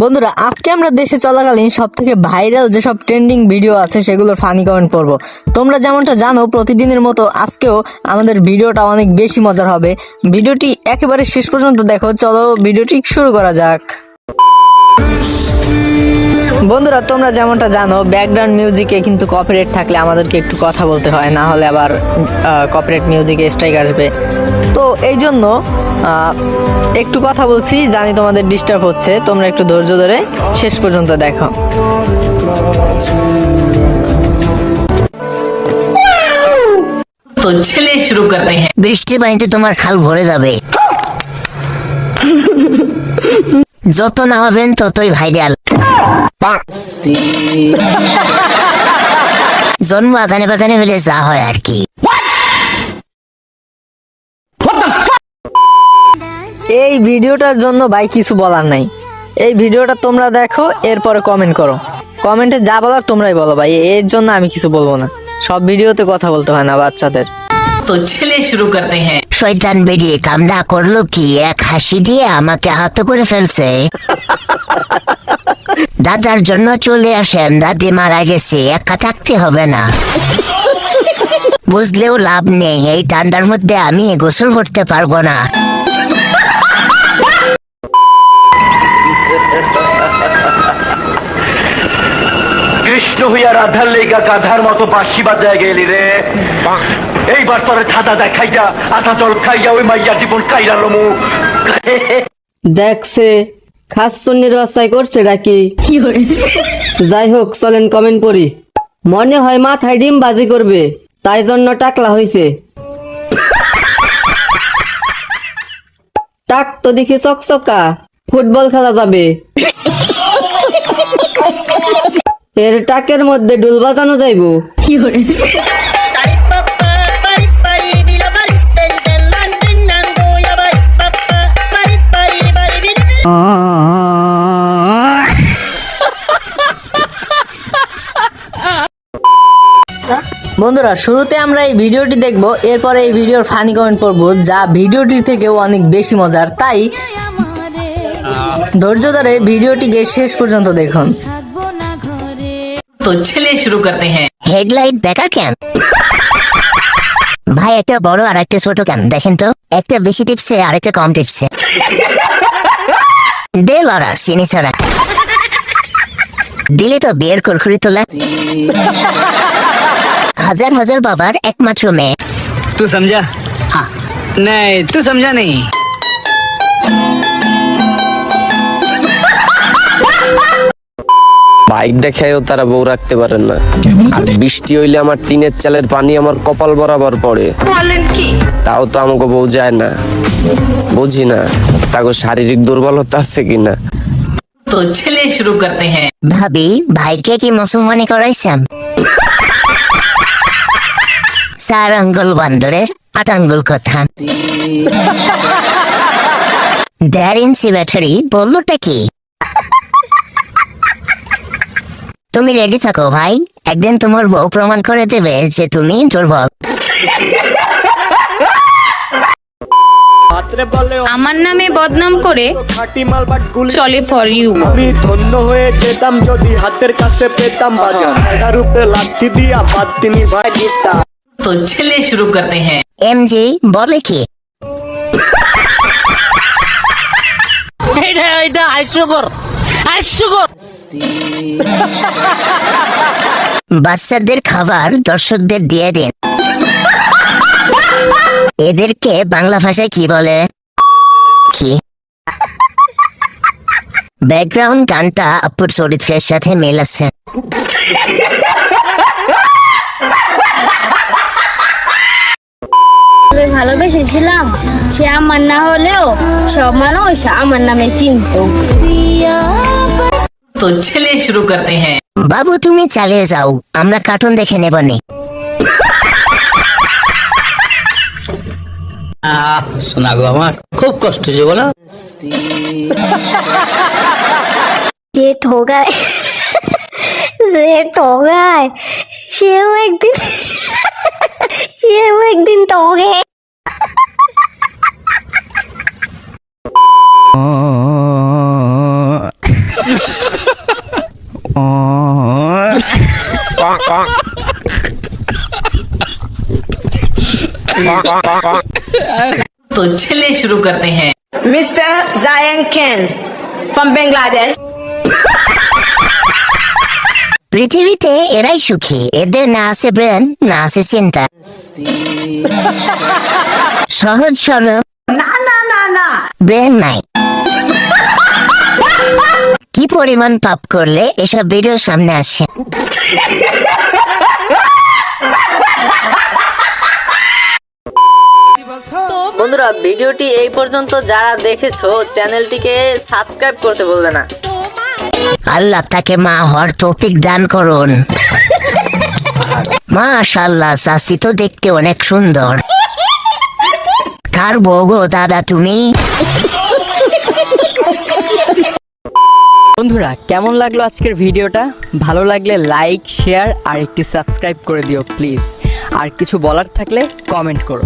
বন্ধুরা, আজকে আমরা দেশে চলাকালীন সব থেকে ভাইরাল যেসব ট্রেন্ডিং ভিডিও আছে সেগুলোর ফানি কমেন্ট পড়বো। তোমরা যেমনটা জানো, প্রতিদিনের মতো আজকেও আমাদের ভিডিওটা অনেক বেশি মজার হবে। ভিডিওটি একেবারে শেষ পর্যন্ত দেখো। চলো ভিডিওটি শুরু করা যাক। বন্ধুরা, তোমরা যেমনটা জানো, ব্যাকগ্রাউন্ড মিউজিকে কিন্তু কপিরাইট থাকলে আমাদেরকে একটু কথা বলতে হয়, না হলে আবার কপিরাইট মিউজিকে স্ট্রাইক আসবে। তো এই জন্য একটু কথা বলছি, জানি তোমাদের ডিস্টার্ব হচ্ছে। তোমরা একটু ধৈর্য ধরে শেষ পর্যন্ত দেখো। तो चलिए शुरू करते हैं। বৃষ্টি পানিতে তোমার খাল ভরে যাবে। যত না হবেন ততই ভাইরাল। জন্ম আগানে বাগানে হলে যা হয় আর কি। এই ভিডিওটার জন্য ভাই কিছু বলার নাই। এই ভিডিওটা তোমরা দেখো, এরপরে কমেন্ট করো। কমেন্টে যা বলার তোমরাই বলো ভাই, এর জন্য আমি কিছু বলবো না। সব ভিডিওতে কথা বলতে হয় না বাচ্চাদের। तो चलिए शुरू करते हैं। শয়তান বেরিয়ে কামড়া করলো কি, এক হাসি দিয়ে আমাকে আহত করে ফেলছে। দাদার জন্য চলে আসেন, দাদি মারা গেছে, একা থাকতে হবে না। বুঝলেও লাভ নেই, এই ঠান্ডার মধ্যে আমি গোসল করতে পারবো না। কৃষ্ণ হইয়া রাধার লেগা গাধার মতো বাঁশি বাজায় গেলি রে। এইবার তোরে ধাঁধা দেখাইয়া আধা জল খাইয়া ওই মাইয়া জীবন কাইরা লমু। দেখছে খাসুন্নির বাসায় করছে ডাকি। যাই হোক, চলেন কমেন্ট পড়ি। মনে হয় মাথায় ডিম বাজি করবে, তাই জন্য টাকলা হইছে। টাক তো দেখি চকচকা, ফুটবল খেলা যাবে। এর টাকের মধ্যে ডুল বাজানো যাইবো। বন্ধুরা, শুরুতে আমরা এই ভিডিওটি দেখবো, এরপরে এই ভিডিওর ফানি কমেন্ট পড়বো, যা ভিডিওটির থেকেও অনেক বেশি মজার। তাই ধৈর্য ধরে ভিডিওটিকে শেষ পর্যন্ত দেখুন। तो चलिए शुरू करते हैं। হেডলাইট দেখা কেন ভাই? একটা বড় আর একটা ছোট কেন দেখেন তো, একটা বেশি টিপসে আর একটা কম টিপসে। দে লড়া চিনি ছাড়া, দিলে তো বিয়ের কুরকুরি তোলা। হাজার হাজার বাবার একমাত্র মেয়ে। तू समझा? हाँ। नहीं, तू समझा नहीं। বাইক দেখায়ও তারা বউ রাখতে পারেন না। আর বৃষ্টি হইলে আমার টিনের চালের পানি আমার কপাল বরাবর পড়ে। তাও তো আমাকে বউ যায় না। বুঝি না তাকে শারীরিক দুর্বলতা আছে কিনা। तो चलिए शुरू करते हैं। ভাবি, ভাইকে কি মুসলমানি করাইছেন? 4 আঙ্গুল বান্দরের 8 আঙ্গুল কথা। 1.5 ইঞ্চি ব্যাটারি বললোটা কি? তুমি রেডি থাকো ভাই, একদিন তোমার বউ প্রমাণ করে দেবে যে তুমি দুর্বল। আমার নামে বদনাম করে চলে ফর ইউ। আমি ধন্য হয়ে যেতাম যদি হাতের কাছে পেতাম বাজার। এটার উপরে লাঠি দিয়া বাদ তিনি ভাই দিতাম। तो चलिए शुरू करते हैं। এমজি বলে কি? বাচ্চাদের খাবার দর্শকদের দিয়ে দিন। এদেরকে বাংলা ভাষায় কি বলে? কি? ব্যাকগ্রাউন্ড গানটা আপুর চরিত্রের সাথে মিল আছে। ভালোবেসেছিলাম, সে আমার না হলেও সব মানুষ আমার নামে চিনতো। तो चलिए शुरू करते हैं। বাবু তুমি চালিয়ে যাও, আমরা কার্টুন দেখে নেব নি। শোনা গো, আমার খুব কষ্ট হচ্ছে বলো। যে ঠগায় সেও একদিন ঠগে। तो चलिए शुरू करते हैं। Mr. Zayan Ken from Bangladesh. পৃথিবীতে এরাই সুখী, এদের না আছে ব্রেন, না আছে চিন্তা, সহজ সরল ব্রেন নাই। কি পরিমাণ পাপ করলে এসব ভিডিও সামনে আসে? বন্ধুরা, ভিডিওটি এই পর্যন্ত যারা দেখেছো চ্যানেলটিকে সাবস্ক্রাইব করতে বলবে না। আল্লাহ তাকে মা হওয়ার তৌফিক দান করুন। মাশাআল্লাহ, চাচি তো দেখতে অনেক সুন্দর। কার বউ গো দাদা তুমি? বন্ধুরা, কেমন লাগলো আজকের ভিডিওটা? ভালো লাগলে লাইক, শেয়ার আর একটি সাবস্ক্রাইব করে দিও প্লিজ। আর কিছু বলার থাকলে কমেন্ট করো।